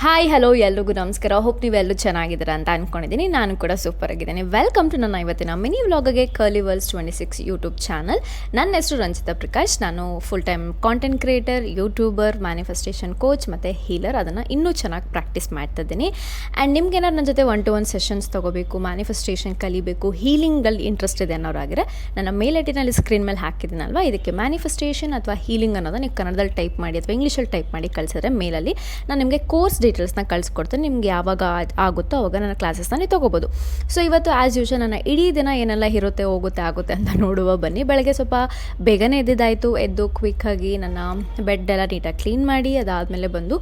Hi hello ಎಲ್ರಿಗೂ ನಮಸ್ಕಾರ. Hope ನೀವೆಲ್ಲರೂ ಚೆನ್ನಾಗಿದ್ದೀರಾ ಅಂತ ಅಂದ್ಕೊಂಡಿದ್ದೀನಿ. ನಾನು ಕೂಡ ಸೂಪರ್ ಆಗಿದ್ದೀನಿ. ವೆಲ್ಕಮ್ ಟು ನನ್ನ ಇವತ್ತಿನ ಮಿನಿ ವ್ಲಾಗ್ಗೆ ಕರ್ಲಿ ವರ್ಲ್ಸ್ 26 ಯೂಟ್ಯೂಬ್ ಚಾನಲ್. ನನ್ನ ಹೆಸರು ರಂಜಿತಾ ಪ್ರಕಾಶ್. ನಾನು full time content creator, YouTuber, manifestation coach ಮತ್ತು ಹೀಲರ್. ಅದನ್ನು ಇನ್ನೂ ಚೆನ್ನಾಗಿ ಪ್ರಾಕ್ಟೀಸ್ ಮಾಡ್ತಿದ್ದೀನಿ. ಆ್ಯಂಡ್ ನಿಮ್ಗೇನಾದ್ರು ನನ್ನ ಜೊತೆ 1-to-1 ಸೆಷನ್ಸ್ ತೊಗೋಬೇಕು, ಮ್ಯಾನಿಫೆಸ್ಟೇಷನ್ ಕಲಿಬೇಕು, ಹೀಲಿಂಗಲ್ಲಿ ಇಂಟ್ರೆಸ್ಟ್ ಇದೆ ಅನ್ನೋರಾಗಿದ್ರೆ ನನ್ನ ಮೇಲೆಟಿನಲ್ಲಿ ಸ್ಕ್ರೀನ್ ಮೇಲೆ ಹಾಕಿದ್ದೀನಲ್ವ, ಇದಕ್ಕೆ ಮ್ಯಾನಿಫೆಸ್ಟೇಷನ್ ಅಥವಾ ಹೀಲಿಂಗ್ ಅನ್ನೋದು ನೀವು ಕನ್ನಡದಲ್ಲಿ ಟೈಪ್ ಮಾಡಿ ಅಥವಾ ಇಂಗ್ಲೀಷಲ್ಲಿ ಟೈಪ್ ಮಾಡಿ ಕಳಿಸಿದ್ರೆ ಮೇಲಲ್ಲಿ ನಾನು ನಿಮಗೆ ಕೋರ್ಸ್ ಡೀಟೇಲ್ಸ್ನ ಕಳಿಸ್ಕೊಡ್ತೀನಿ. ನಿಮ್ಗೆ ಯಾವಾಗ ಆಗುತ್ತೋ ಆವಾಗ ನನ್ನ ಕ್ಲಾಸಸ್ನ ನೀವು ತೊಗೋಬೋದು. ಸೊ ಇವತ್ತು ಆ್ಯಸ್ ಯೂಶುವಲ್ ನನ್ನ ಇಡೀ ದಿನ ಏನೆಲ್ಲ ಇರುತ್ತೆ, ಹೋಗುತ್ತೆ, ಆಗುತ್ತೆ ಅಂತ ನೋಡುವ ಬನ್ನಿ. ಬೆಳಗ್ಗೆ ಸ್ವಲ್ಪ ಬೇಗನೆ ಎದ್ದಿದ್ದಾಯಿತು. ಎದ್ದು ಕ್ವಿಕ್ಕಾಗಿ ನನ್ನ ಬೆಡ್ ಎಲ್ಲ ನೀಟಾಗಿ ಕ್ಲೀನ್ ಮಾಡಿ ಅದಾದಮೇಲೆ ಬಂದು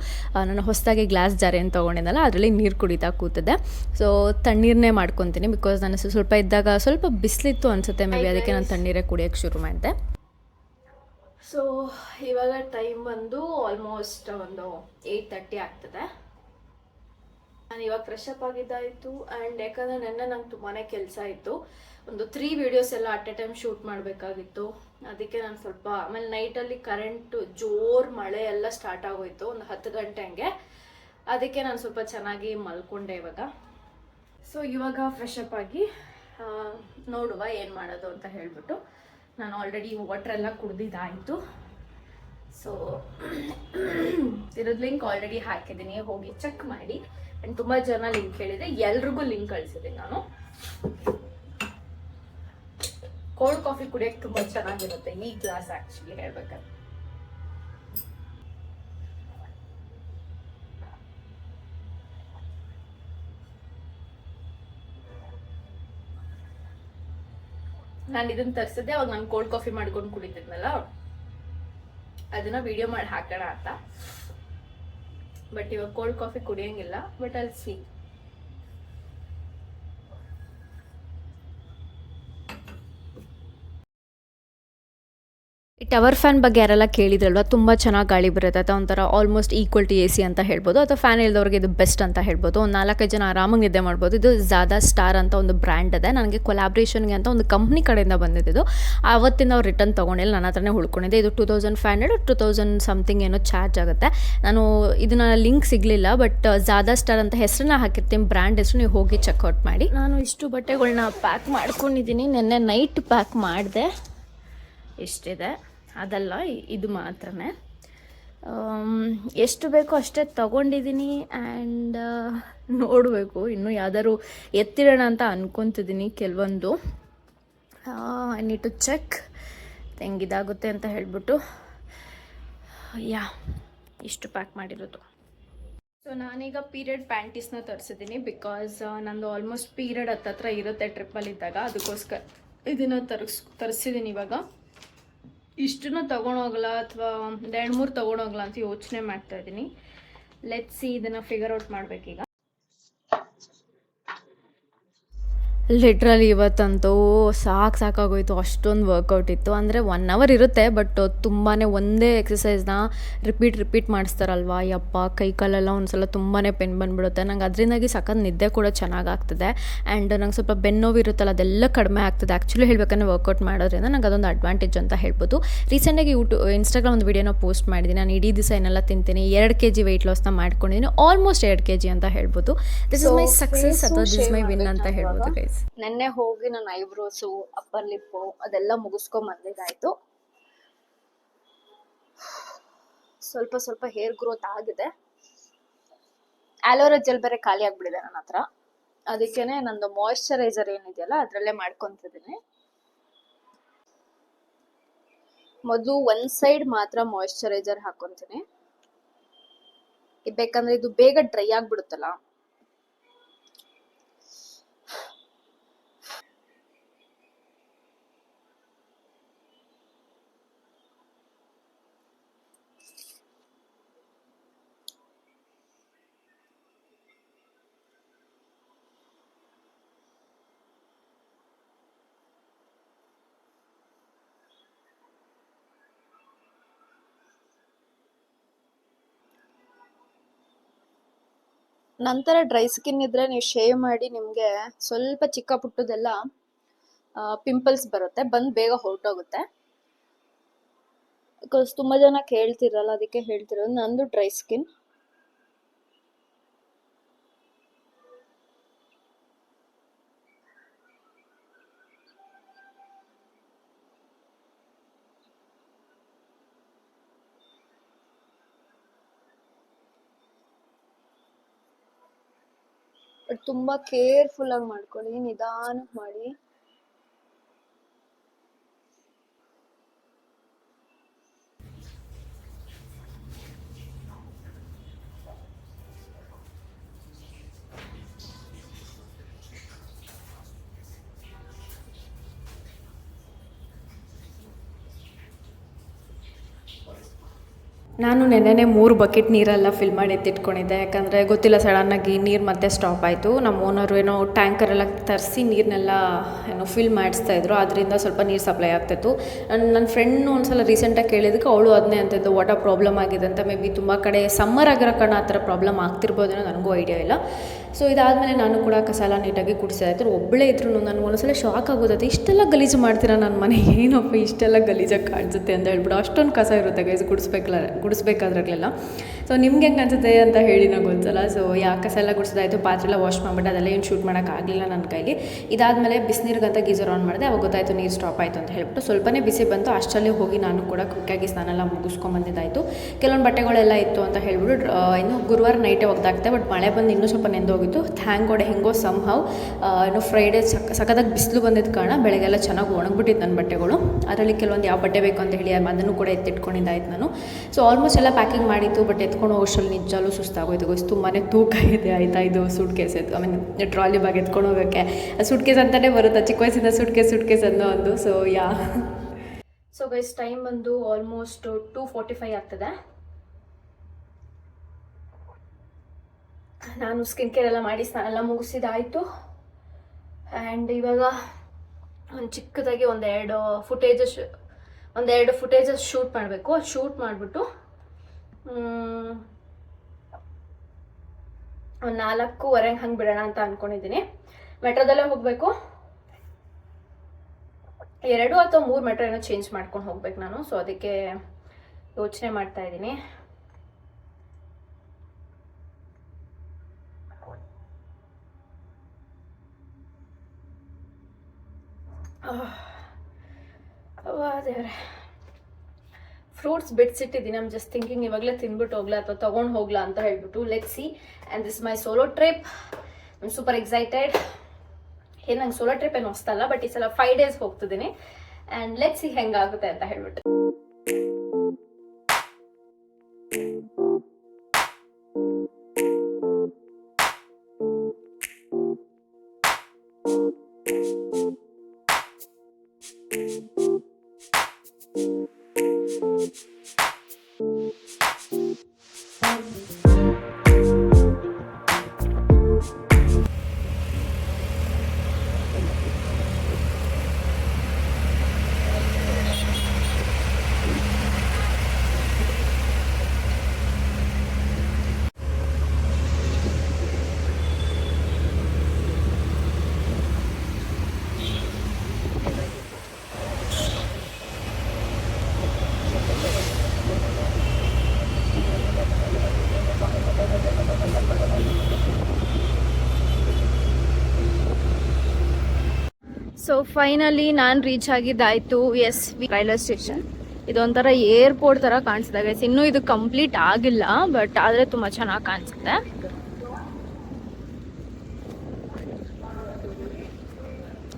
ನಾನು ಹೊಸದಾಗಿ ಗ್ಲಾಸ್ ಜಾರ್ ಏನು ತೊಗೊಂಡಿದ್ದಲ್ಲ ಅದರಲ್ಲಿ ನೀರು ಕುಡಿತಾ ಕೂತಿದ್ದೆ. ಸೊ ತಣ್ಣೀರನ್ನೇ ಮಾಡ್ಕೊತೀನಿ, ಬಿಕಾಸ್ ನಾನು ಸ್ವಲ್ಪ ಇದ್ದಾಗ ಸ್ವಲ್ಪ ಬಿಸಿಲಿತ್ತು ಅನಿಸುತ್ತೆ ಮೇ ಬಿ, ಅದಕ್ಕೆ ನಾನು ತಣ್ಣೀರೇ ಕುಡಿಯೋಕ್ಕೆ ಶುರು ಮಾಡಿದೆ. ಸೊ ಇವಾಗ ಟೈಮ್ ಬಂದು ಆಲ್ಮೋಸ್ಟ್ ಒಂದು 8:30 ಆಗ್ತದೆ. ನಾನು ಇವಾಗ ಫ್ರೆಶ್ ಅಪ್ ಆಗಿದ್ದಾಯಿತು. ಆ್ಯಂಡ್ ಯಾಕಂದರೆ ನೆನ್ನೆ ನಂಗೆ ತುಂಬಾ ಕೆಲಸ ಇತ್ತು. ಒಂದು 3 ವೀಡಿಯೋಸ್ ಎಲ್ಲ ಅಟ್ ಎ ಟೈಮ್ ಶೂಟ್ ಮಾಡಬೇಕಾಗಿತ್ತು. ಅದಕ್ಕೆ ನಾನು ಸ್ವಲ್ಪ ಆಮೇಲೆ ನೈಟಲ್ಲಿ ಕರೆಂಟು ಜೋರು ಮಳೆ ಎಲ್ಲ ಸ್ಟಾರ್ಟ್ ಆಗೋಯ್ತು ಒಂದು 10 ಗಂಟೆ ಹಂಗೆ. ಅದಕ್ಕೆ ನಾನು ಸ್ವಲ್ಪ ಚೆನ್ನಾಗಿ ಮಲ್ಕೊಂಡೆ ಇವಾಗ. ಸೊ ಇವಾಗ ಫ್ರೆಶ್ ಅಪ್ ಆಗಿ ನೋಡುವ ಏನು ಮಾಡೋದು ಅಂತ ಹೇಳಿಬಿಟ್ಟು ನಾನು ಆಲ್ರೆಡಿ ವಾಟ್ರೆಲ್ಲ ಕುಡ್ದಿದ್ದಾಯಿತು. ಸೊ ಇರೋದು ಲಿಂಕ್ ಆಲ್ರೆಡಿ ಹಾಕಿದ್ದೀನಿ, ಹೋಗಿ ಚೆಕ್ ಮಾಡಿ. ಆ್ಯಂಡ್ ತುಂಬ ಜನ ಲಿಂಕ್ ಹೇಳಿದೆ, ಎಲ್ರಿಗೂ ಲಿಂಕ್ ಕಳಿಸಿದ್ದೀನಿ ನಾನು. ಕೋಲ್ಡ್ ಕಾಫಿ ಕುಡಿಯೋಕ್ಕೆ ತುಂಬ ಚೆನ್ನಾಗಿರುತ್ತೆ ಈ ಗ್ಲಾಸ್ ಆ್ಯಕ್ಚುಲಿ ಹೇಳ್ಬೇಕಾದ್ರೆ. ನಾನು ಇದನ್ನು ತರಿಸಿದ್ದೆ ಅವಾಗ ನಾನು ಕೋಲ್ಡ್ ಕಾಫಿ ಮಾಡ್ಕೊಂಡು ಕುಡಿತಿದ್ನಲ್ಲ, ಅದನ್ನ ವಿಡಿಯೋ ಮಾಡಿ ಹಾಕೋಣ ಅಂತ. ಬಟ್ ಇವಾಗ ಕೋಲ್ಡ್ ಕಾಫಿ ಕುಡಿಯೋಂಗಿಲ್ಲ. ಬಟ್ ಅಲ್ಲಿ ಸಿ ಈ ಟವರ್ ಫ್ಯಾನ್ ಬಗ್ಗೆ ಯಾರೆಲ್ಲ ಕೇಳಿದ್ರಲ್ವ, ತುಂಬ ಚೆನ್ನಾಗಿ ಗಾಳಿ ಬರುತ್ತೆ. ಅಥವಾ ಒಂಥರ ಆಲ್ಮೋಸ್ಟ್ ಈಕ್ವಲ್ ಟು AC ಅಂತ ಹೇಳ್ಬೋದು. ಅಥವಾ ಫ್ಯಾನ್ ಇಲ್ದವ್ರಿಗೆ ಇದು ಬೆಸ್ಟ್ ಅಂತ ಹೇಳ್ಬೋದು. ಒಂದು 4-5 ಜನ ಆರಾಮಾಗಿ ನಿದ್ದೆ ಮಾಡ್ಬೋದು. ಇದು ಝಾದಾ ಸ್ಟಾರ್ ಅಂತ ಒಂದು ಬ್ರ್ಯಾಂಡ್ ಇದೆ. ನನಗೆ ಕೊಲಾಬ್ರೇಷನ್ಗೆ ಅಂತ ಒಂದು ಕಂಪ್ನಿ ಕಡೆಯಿಂದ ಬಂದಿದ್ದು. ಆವತ್ತಿನ ಅವ್ರು ರಿಟರ್ನ್ ತೊಗೊಂಡಿಲ್ಲ, ನನ್ನ ಹತ್ರನೇ ಉಳ್ಕೊಂಡಿದ್ದೆ. ಇದು 2500 2000 ಸಮಥಿಂಗ್ ಏನೋ ಚಾರ್ಜ್ ಆಗುತ್ತೆ. ನಾನು ಇದನ್ನ ಲಿಂಕ್ ಸಿಗಲಿಲ್ಲ, ಬಟ್ ಝಾದಾ ಸ್ಟಾರ್ ಅಂತ ಹೆಸರನ್ನ ಹಾಕಿರ್ತೀನಿ, ಬ್ರ್ಯಾಂಡ್ ಹೆಸರು, ನೀವು ಹೋಗಿ ಚೆಕ್ಔಟ್ ಮಾಡಿ. ನಾನು ಇಷ್ಟು ಬಟ್ಟೆಗಳನ್ನ ಪ್ಯಾಕ್ ಮಾಡ್ಕೊಂಡಿದ್ದೀನಿ. ನೆನ್ನೆ ನೈಟ್ ಪ್ಯಾಕ್ ಮಾಡಿದೆ. ಎಷ್ಟಿದೆ ಅದಲ್ಲ, ಇದು ಮಾತ್ರನೇ. ಎಷ್ಟು ಬೇಕೋ ಅಷ್ಟೇ ತೊಗೊಂಡಿದ್ದೀನಿ. ಆ್ಯಂಡ್ ನೋಡಬೇಕು, ಇನ್ನೂ ಯಾವ್ದಾದ್ರು ಎತ್ತಿಡೋಣ ಅಂತ ಅಂದ್ಕೊತಿದ್ದೀನಿ ಕೆಲವೊಂದು. ಐ ನೀಡ್ ಟು ಚೆಕ್ ಹೆಂಗಿದಾಗುತ್ತೆ ಅಂತ ಹೇಳ್ಬಿಟ್ಟು. ಇಷ್ಟು ಪ್ಯಾಕ್ ಮಾಡಿರೋದು. ಸೊ ನಾನೀಗ ಪೀರಿಯಡ್ ಪ್ಯಾಂಟೀಸ್ನ ತರಿಸಿದ್ದೀನಿ, ಬಿಕಾಸ್ ನಂದು ಆಲ್ಮೋಸ್ಟ್ ಪೀರಿಯಡ್ ಹತ್ತತ್ರ ಇರುತ್ತೆ ಟ್ರಿಪ್ಪಲ್ಲಿದ್ದಾಗ. ಅದಕ್ಕೋಸ್ಕರ ಇದನ್ನು ತರಿಸಿದ್ದೀನಿ. ಇವಾಗ ಇಷ್ಟನ್ನು ತೊಗೊಂಡೋಗಲ್ಲ ಅಥವಾ 2-3 ತೊಗೊಂಡೋಗಲ್ಲ ಅಂತ ಯೋಚನೆ ಮಾಡ್ತಾ ಇದ್ದೀನಿ. ಲೆಟ್ಸ್ ಸಿ, ಇದನ್ನು ಫಿಗರ್ ಔಟ್ ಮಾಡಬೇಕೀಗ. ಲಿಟ್ರಲಿ ಇವತ್ತಂತೂ ಸಾಕಾಗೋಯ್ತು. ಅಷ್ಟೊಂದು ವರ್ಕೌಟ್ ಇತ್ತು. ಅಂದರೆ 1 ಅವರ್ ಇರುತ್ತೆ, ಬಟ್ ತುಂಬಾ ಒಂದೇ ಎಕ್ಸಸೈಸ್ನ ರಿಪೀಟ್ ಮಾಡಿಸ್ತಾರಲ್ವ, ಯಪ್ಪ ಕೈ ಕಾಲೆಲ್ಲ ಒಂದ್ಸಲ ತುಂಬಾ ಪೆನ್ ಬಂದುಬಿಡುತ್ತೆ. ನಂಗೆ ಅದರಿಂದಾಗಿ ಸಖತ್ ನಿದ್ದೆ ಕೂಡ ಚೆನ್ನಾಗಾಗ್ತದೆ. ಆ್ಯಂಡ್ ನಂಗೆ ಸ್ವಲ್ಪ ಬೆನ್ನೋವು ಇರುತ್ತಲ್ಲ, ಅದೆಲ್ಲ ಕಡಿಮೆ ಆಗ್ತದೆ. ಆ್ಯಕ್ಚುಲಿ ಹೇಳ್ಬೇಕಂದ್ರೆ ವರ್ಕೌಟ್ ಮಾಡೋದ್ರಿಂದ ನಂಗೆ ಅದೊಂದು ಅಡ್ವಾಂಟೇಜ್ ಅಂತ ಹೇಳ್ಬೋದು. ರೀಸೆಂಟಾಗಿ ಇನ್ಸ್ಟಾಗ್ರಾಮ್ ಒಂದು ವೀಡಿಯೋನ ಪೋಸ್ಟ್ ಮಾಡಿದ್ದೀನಿ. ನಾನು ಇಡೀ ದಿವಸ ಏನೆಲ್ಲ ತಿಂತೀನಿ, 2 kg ವೆಯ್ಟ್ ಲಾಸ್ನ ಮಾಡ್ಕೊಂಡಿದ್ದೀನಿ. ಆಲ್ಮೋಸ್ಟ್ 2 kg ಅಂತ ಹೇಳ್ಬೋದು. ದಿಸ್ ಇಸ್ ಮೈ ಸಕ್ಸಸ್ ಅಥವಾ ದಿಸ್ ಇಸ್ ಮೈ ವಿನ್ ಅಂತ ಹೇಳ್ಬೋದು ಗೈಸ್. ನೆನ್ನೆ ಹೋಗಿ ನನ್ನ ಐಬ್ರೋಸು, ಅಪ್ಪರ್ ಲಿಪ್ಪು ಅದೆಲ್ಲ ಮುಗಿಸ್ಕೊಂಬಂದಿದ್ದಾಯಿತು. ಸ್ವಲ್ಪ ಹೇರ್ ಗ್ರೋತ್ ಆಗಿದೆ. ಆಲೋವೆರಾ ಜೆಲ್ ಬೇರೆ ಖಾಲಿ ಆಗಿಬಿಟ್ಟಿದೆ ನನ್ನ ಹತ್ರ. ಅದಕ್ಕೇನೆ ನಂದು ಮಾಯಿಶ್ಚರೈಸರ್ ಏನಿದೆಯಲ್ಲ ಅದರಲ್ಲೇ ಮಾಡ್ಕೊತಿದ್ದೀನಿ. ಮೊದಲು ಒಂದು ಸೈಡ್ ಮಾತ್ರ ಮಾಯಿಶ್ಚರೈಸರ್ ಹಾಕೊತೀನಿ, ಬೇಕಂದ್ರೆ ಇದು ಬೇಗ ಡ್ರೈ ಆಗಿಬಿಡುತ್ತಲ್ಲ. ನಂತರ ಡ್ರೈ ಸ್ಕಿನ್ ಇದ್ರೆ ನೀವು ಶೇವ್ ಮಾಡಿ ನಿಮಗೆ ಸ್ವಲ್ಪ ಚಿಕ್ಕ ಪುಟ್ಟದೆಲ್ಲ ಪಿಂಪಲ್ಸ್ ಬರುತ್ತೆ, ಬಂದು ಬೇಗ ಹೊರಟೋಗುತ್ತೆ. ಬಿಕಾಸ್ ತುಂಬ ಜನ ಕೇಳ್ತಿರಲ್ಲ, ಅದಕ್ಕೆ ಹೇಳ್ತಿರೋದು. ನಂದು ಡ್ರೈ ಸ್ಕಿನ್. ಬಟ್ ತುಂಬ ಕೇರ್ಫುಲ್ಲಾಗಿ ಮಾಡ್ಕೊಳ್ಳಿ, ನಿಧಾನಕ್ಕೆ ಮಾಡಿ. ನಾನು ನೆನ್ನೆನೇ 3 ಬಕೆಟ್ ನೀರೆಲ್ಲ ಫಿಲ್ ಮಾಡಿ ಎತ್ತಿಟ್ಕೊಂಡಿದ್ದೆ. ಯಾಕಂದರೆ ಗೊತ್ತಿಲ್ಲ, ಸಡನ್ನಾಗಿ ನೀರು ಮತ್ತೆ ಸ್ಟಾಪ್ ಆಯಿತು. ನಮ್ಮ ಓನರು ಏನೋ ಟ್ಯಾಂಕರೆಲ್ಲ ತರಿಸಿ ನೀರನ್ನೆಲ್ಲ ಏನೋ ಫಿಲ್ ಮಾಡಿಸ್ತಾಯಿದ್ರು, ಅದರಿಂದ ಸ್ವಲ್ಪ ನೀರು ಸಪ್ಲೈ ಆಗ್ತಾಯಿತ್ತು. ನನ್ನ ಫ್ರೆಂಡ್ನು ಒಂದು ಸಲ ರೀಸೆಂಟಾಗಿ ಕೇಳಿದ್ದಕ್ಕೆ ಅವಳು ಅದನ್ನೇ ಅಂತಿದ್ದು, ವಾಟರ್ ಪ್ರಾಬ್ಲಮ್ ಆಗಿದೆ ಅಂತ. ಮೇ ಬಿ ತುಂಬ ಕಡೆ ಸಮ್ಮರ್ ಆಗಿರೋ ಕಾರಣ ಆ ಥರ ಪ್ರಾಬ್ಲಮ್ ಆಗ್ತಿರ್ಬೋದೇನೋ, ನನಗೂ ಐಡಿಯಾ ಇಲ್ಲ. ಸೊ ಇದಾದಮೇಲೆ ನಾನು ಕೂಡ ಕಸ ಎಲ್ಲ ನೀಟಾಗಿ ಗುಡಿಸಿದಾಯ್ತು. ಒಬ್ಬಳೇ ಇದ್ರೂ ನನಗೆ ಒಂದೊಂದ್ಸಲ ಶಾಕ್ ಆಗೋದೈತೆ, ಇಷ್ಟೆಲ್ಲ ಗಲೀಜು ಮಾಡ್ತೀರಾ ನನ್ನ ಮನೆ, ಏನಪ್ಪ ಇಷ್ಟೆಲ್ಲ ಗಲೀಜಾಗಿ ಕಾಣಿಸುತ್ತೆ ಅಂತ ಹೇಳ್ಬಿಟ್ಟು. ಅಷ್ಟೊಂದು ಕಸ ಇರುತ್ತೆ ಗೈಸ್ ಗುಡಿಸ್ಬೇಕಾದ್ರಾಗಲೆಲ್ಲ. ಸೊ ನಿಮ್ಗೆ ಹೆಂಗೆ ಅನಿಸುತ್ತೆ ಅಂತ ಹೇಳಿ ನಂಗೆ ಒಂದ್ಸಲ. ಸೊ ಕಸ ಎಲ್ಲ ಗುಡಿಸಿದಾಯಿತು, ಪಾತ್ರೆ ಎಲ್ಲ ವಾಶ್ ಮಾಡಿಬಿಟ್ಟು ಅದೆಲ್ಲ ಏನು ಶೂಟ್ ಮಾಡೋಕ್ಕಾಗಲಿಲ್ಲ ನನ್ನ ಕೈಲಿ. ಇದಾದಮೇಲೆ ಬಿಸಿನೀರಿಗಂತ ಗೀಸರ್ ಆನ್ ಮಾಡಿದೆ. ಅವಾಗ ಗೊತ್ತಾಯಿತು ನೀರು ಸ್ಟಾಪ್ ಆಯಿತು ಅಂತ ಹೇಳ್ಬಿಟ್ಟು. ಸ್ವಲ್ಪನೇ ಬಿಸಿ ಬಂತು, ಅಷ್ಟರಲ್ಲಿ ಹೋಗಿ ನಾನು ಕೂಡ ಕ್ವಿಕ್ಕಾಗಿ ಸ್ನಾನ ಎಲ್ಲ ಮುಗಿಸ್ಕೊಂಬಂದಿದ್ದಾಯಿತು. ಕೆಲವೊಂದು ಬಟ್ಟೆಗಳೆಲ್ಲ ಇತ್ತು ಅಂತ ಹೇಳ್ಬಿಟ್ಟು ಇನ್ನು ಗುರುವಾರ ನೈಟೇ ಒಗ್ದಾಕ್ತೆ. ಬಟ್ ಮಳೆ ಬಂದು ಇನ್ನೂ ಸ್ವಲ್ಪ ನೆಂದೋಗಿತ್ತು. ಥ್ಯಾಂಕ್ ಗಾಡ್ ಹೆಂಗೋ ಸಮ್ಹೌ ಇನ್ನು ಫ್ರೈಡೇ ಸಖತ್ತಾಗಿ ಬಿಸಿಲು ಬಂದಿದ್ದ ಕಾರಣ ಬೆಳಗ್ಗೆಲ್ಲ ಚೆನ್ನಾಗಿ ಒಣಗಿಬಿಟ್ಟಿತ್ತು ನನ್ನ ಬಟ್ಟೆಗಳು. ಅದರಲ್ಲಿ ಕೆಲವೊಂದು ಯಾವ ಬಟ್ಟೆ ಬೇಕು ಅಂತ ಹೇಳಿ ಅದನ್ನು ಕೂಡ ಎತ್ತಿಟ್ಕೊಂಡಿದ್ದಾಯ್ತು ನಾನು. ಸೊ ಆಲ್ಮೋಸ್ಟ್ ಎಲ್ಲ ಪ್ಯಾಕಿಂಗ್ ಮಾಡಿತ್ತು. ಬಟ್ ಎತ್ಕೊಂಡು ಹೋಗೋಷ್ಟರಲ್ಲಿ ನಿಜಾಲು ಸುಸ್ತಾಗೋಯ್ತು ಗೊತ್ತು. ತುಂಬಾ ತೂಕ ಇದೆ ಆಯಿತಾ. ಇದು ಸೂಟ್ ಕೇಸ್ ಇತ್ತು, ಐ ಮೀನ್ ಟ್ರಾಲಿ ಬ್ಯಾಗ್ ಎತ್ಕೊಂಡು ಹೋಗೋಕ್ಕೆ. ಸೂಟ್ ಕೇಸ್ ಅಂತಲೇ ಬರುತ್ತೆ, ಚಿಕ್ಕ ವಯಸ್ಸಿಂದ ಸೂಟ್ ಕೇಸ್ ಅನ್ನೋ ಒಂದು. ಸೊ ಗೈಸ್ ಟೈಮ್ ಬಂದು ಆಲ್ಮೋಸ್ಟ್ 2:45 ಆಗ್ತದೆ. ನಾನು ಸ್ಕಿನ್ ಕೇರ್ ಎಲ್ಲ ಮಾಡಿ ಸ್ನಾನ ಎಲ್ಲ ಮುಗಿಸಿದಾಯಿತು. ಆ್ಯಂಡ್ ಇವಾಗ ಒಂದು ಚಿಕ್ಕದಾಗಿ ಒಂದೆರಡು ಫುಟೇಜಸ್ ಶೂಟ್ ಮಾಡಬೇಕು. ಶೂಟ್ ಮಾಡಿಬಿಟ್ಟು ಒಂದು 4:15 ಹಂಗೆ ಬಿಡೋಣ ಅಂತ ಅಂದ್ಕೊಂಡಿದ್ದೀನಿ. ಮೆಟ್ರೋದಲ್ಲೇ ಹೋಗಬೇಕು. 2 ಅಥವಾ 3 ಮೆಟ್ರೋ ಏನೋ ಚೇಂಜ್ ಮಾಡ್ಕೊಂಡು ಹೋಗ್ಬೇಕು ನಾನು. ಸೊ ಅದಕ್ಕೆ ಯೋಚನೆ ಮಾಡ್ತಾ ಇದ್ದೀನಿ. ದೇವ್ರೆ, ಫ್ರೂಟ್ಸ್ ಬಿಡಿಸಿಟ್ಟಿದ್ದೀನಿ. ಐಮ್ ಜಸ್ಟ್ ಥಿಂಕಿಂಗ್ ಇವಾಗಲೇ ತಿಂದ್ಬಿಟ್ಟು ಹೋಗ್ಲಾ ಅಥವಾ ತೊಗೊಂಡು ಹೋಗ್ಲಾ ಅಂತ ಹೇಳ್ಬಿಟ್ಟು. Let's see. And this my solo trip. I'm super excited. ಏನು ನಂಗೆ ಸೋಲೋ ಟ್ರಿಪ್ ಏನು ಹೊಸ್ತಲ್ಲ, ಬಟ್ ಈ ಸಲ 5 days ಹೋಗ್ತಿದ್ದೀನಿ. ಆ್ಯಂಡ್ ಲೆಟ್ಸ್ ಸಿ ಹೆಂಗಾಗುತ್ತೆ ಅಂತ ಹೇಳ್ಬಿಟ್ಟು. ಸೊ ಫೈನಲಿ ನಾನು ರೀಚ್ ಆಗಿದ್ದಾಯಿತು. S V railway station. ಇದೊಂಥರ ಏರ್ಪೋರ್ಟ್ ಥರ ಕಾಣಿಸ್ತಾ ಗೈಸ್. ಇನ್ನೂ ಇದು ಕಂಪ್ಲೀಟ್ ಆಗಿಲ್ಲ, ಬಟ್ ಆದರೆ ತುಂಬ ಚೆನ್ನಾಗಿ ಕಾಣಿಸುತ್ತೆ.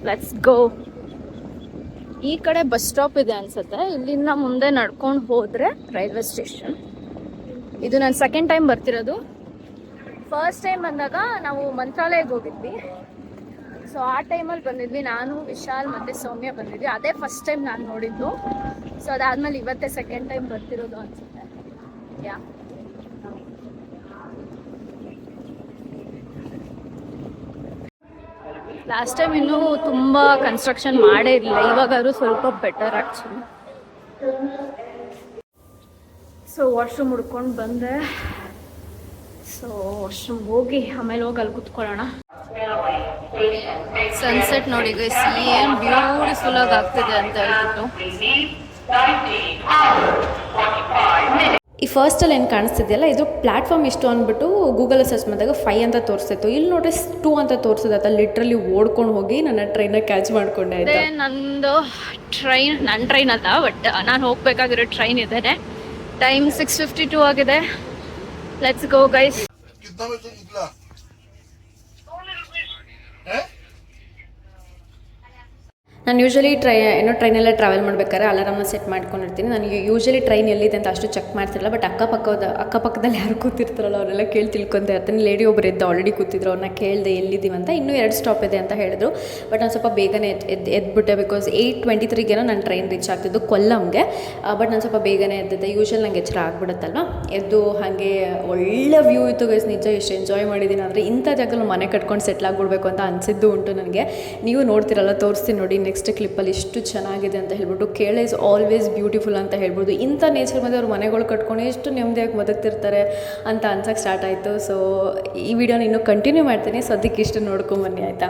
Let's go. ಈ ಕಡೆ ಬಸ್ ಸ್ಟಾಪ್ ಇದೆ ಅನ್ಸುತ್ತೆ. ಇಲ್ಲಿಂದ ಮುಂದೆ ನಡ್ಕೊಂಡು ಹೋದರೆ ರೈಲ್ವೆ ಸ್ಟೇಷನ್. ಇದು ನಾನು ಸೆಕೆಂಡ್ ಟೈಮ್ ಬರ್ತಿರೋದು. ಫಸ್ಟ್ ಟೈಮ್ ಬಂದಾಗ ನಾವು ಮಂತ್ರಾಲಯಕ್ಕೆ ಹೋಗಿದ್ವಿ. ಸೊ ಆ ಟೈಮಲ್ಲಿ ಬಂದಿದ್ವಿ, ನಾನು ವಿಶಾಲ್ ಮತ್ತು ಸೌಮ್ಯ ಬಂದಿದ್ವಿ. ಅದೇ ಫಸ್ಟ್ ಟೈಮ್ ನಾನು ನೋಡಿದ್ದು. ಸೊ ಅದಾದಮೇಲೆ ಇವತ್ತೇ ಸೆಕೆಂಡ್ ಟೈಮ್ ಬರ್ತಿರೋದು ಅನಿಸುತ್ತೆ. ಯಾ ಲಾಸ್ಟ್ ಟೈಮ್ ಇನ್ನೂ ತುಂಬ ಕನ್ಸ್ಟ್ರಕ್ಷನ್ ಮಾಡೇ ಇರಲಿಲ್ಲ, ಇವಾಗಾದ್ರೂ ಸ್ವಲ್ಪ ಬೆಟರ್ ಆ್ಯಕ್ಚುಲಿ. ಸೊ ವಾಶ್ರೂಮ್ ಹುಡ್ಕೊಂಡು ಬಂದೆ. ಸೊ ವಾಶ್ರೂಮ್ ಹೋಗಿ ಆಮೇಲೆ ಹೋಗಿ ಅಲ್ಲಿ ಕೂತ್ಕೊಳ್ಳೋಣ. ಸನ್ಸೆಟ್ ನೋಡಿ ಗೈಸ್, ಏನು ಬ್ಯೂಟಿಫುಲ್ ಆಗಿ ಆಗ್ತಿದೆ ಅಂತ ಹೇಳ್ಬಿಟ್ಟು. ಈ ಫಸ್ಟಲ್ಲಿ ಏನು ಕಾಣಿಸ್ತಿದೆಯಲ್ಲ, ಇದು ಪ್ಲಾಟ್ಫಾರ್ಮ್ ಇಷ್ಟು ಅಂದ್ಬಿಟ್ಟು ಗೂಗಲ್ ಸರ್ಚ್ ಮಾಡಿದಾಗ 5 ಅಂತ ತೋರಿಸ್ತಿತ್ತು. ಇಲ್ಲಿ ನೋಡ್ರಿ 2 ಅಂತ ತೋರಿಸಿದ. ಲಿಟ್ರಲಿ ಓಡ್ಕೊಂಡು ಹೋಗಿ ನನ್ನ ಟ್ರೈನ ಕ್ಯಾಚ್ ಮಾಡ್ಕೊಂಡೆ. ಇದೆ ನಂದು ಟ್ರೈನ್, ನನ್ನ ಟ್ರೈನ್ ಅಲ್ಲ, ಬಟ್ ನಾನು ಹೋಗ್ಬೇಕಾಗಿರೋ ಟ್ರೈನ್ ಇದೆ. ಟೈಮ್ 6:52 ಆಗಿದೆ. Let's go guys. ನಾನು ಯೂಶ್ವಲಿ ಟ್ರೈನೆಲ್ಲ ಟ್ರಾವೆಲ್ ಮಾಡ್ಬೇಕಾದ್ರೆ ಅಲಾರಾಮ್ನ ಸೆಟ್ ಮಾಡ್ಕೊಂಡಿರ್ತೀನಿ. ನನಗೆ ಯೂಶ್ವಲಿ ಟ್ರೈನ್ ಎಲ್ಲಿದೆ ಅಂತ ಅಷ್ಟು ಚೆಕ್ ಮಾಡ್ತಿರಲ್ಲ, ಬಟ್ ಅಕ್ಕಪಕ್ಕದಲ್ಲಿ ಯಾರು ಕೂತಿರ್ತಾರಲ್ಲ ಅವರೆಲ್ಲ ಕೇಳಿ ತಿಳ್ಕೊತಾ ಇರ್ತೀನಿ. ಲೇಡಿ ಒಬ್ಬರು ಎದ್ದು ಆಲ್ರೆಡಿ ಕೂತಿದ್ರು, ಅವ್ರನ್ನ ಕೇಳಿದೆ ಎಲ್ಲಿದ್ದೀವಿ ಅಂತ. ಇನ್ನೂ 2 ಸ್ಟಾಪ್ ಇದೆ ಅಂತ ಹೇಳಿದ್ರು, ಬಟ್ ನಾನು ಸ್ವಲ್ಪ ಬೇಗನೆ ಎದ್ಬಿಟ್ಟೆ. ಬಿಕಾಸ್ 8:23 ನಾನು ಟ್ರೈನ್ ರೀಚ್ ಆಗ್ತಿದ್ದು ಕೊಲ್ಲಮ್ಗೆ. ಬಟ್ ನಾನು ಸ್ವಲ್ಪ ಬೇಗನೆ ಎದ್ದಿದ್ದೆ. ಯೂಶ್ವಲ್ ನಂಗೆ ಎಚ್ಚರ ಆಗ್ಬಿಡುತ್ತಲ್ವ, ಎದ್ದು ಹಾಗೆ ಒಳ್ಳೆ ವ್ಯೂ ಇತ್ತು ಗೈಸ್. ನಿಜ ಎಷ್ಟು ಎಂಜಾಯ್ ಮಾಡಿದ್ದೀನಿ ಅಂದರೆ ಇಂಥ ಜಾಗದಲ್ಲಿ ಮನೆ ಕಟ್ಕೊಂಡು ಸೆಟ್ಲ್ ಆಗಿಬಿಡ್ಬೇಕು ಅಂತ ಅನಿಸಿದ್ದು ಉಂಟು ನನಗೆ. ನೀವು ನೋಡ್ತಿರಲ್ಲ, ತೋರಿಸ್ತೀನಿ ನೋಡಿ ನೆಕ್ಸ್ಟ್ ಕ್ಲಿಪ್ಪಲ್ಲಿ ಎಷ್ಟು ಚೆನ್ನಾಗಿದೆ ಅಂತ ಹೇಳ್ಬಿಟ್ಟು. ಕೇರಳ ಇಸ್ ಆಲ್ವೇಸ್ ಬ್ಯೂಟಿಫುಲ್ ಅಂತ ಹೇಳ್ಬೋದು. ಇಂಥ ನೇಚರ್ ಮಧ್ಯೆ ಅವ್ರು ಮನೆಗಳು ಕಟ್ಕೊಂಡು ಎಷ್ಟು ನೆಮ್ಮದಿಯಾಗಿ ಬದುಕ್ತಿರ್ತಾರೆ ಅಂತ ಅನ್ಸೋಕ್ಕೆ ಸ್ಟಾರ್ಟ್ ಆಯಿತು. ಸೊ ಈ ವಿಡಿಯೋನ ಇನ್ನೂ ಕಂಟಿನ್ಯೂ ಮಾಡ್ತೀನಿ. ಸದ್ಯಕ್ಕೆ ಇಷ್ಟು ನೋಡ್ಕೊಂಬನ್ನಿ ಆಯಿತಾ.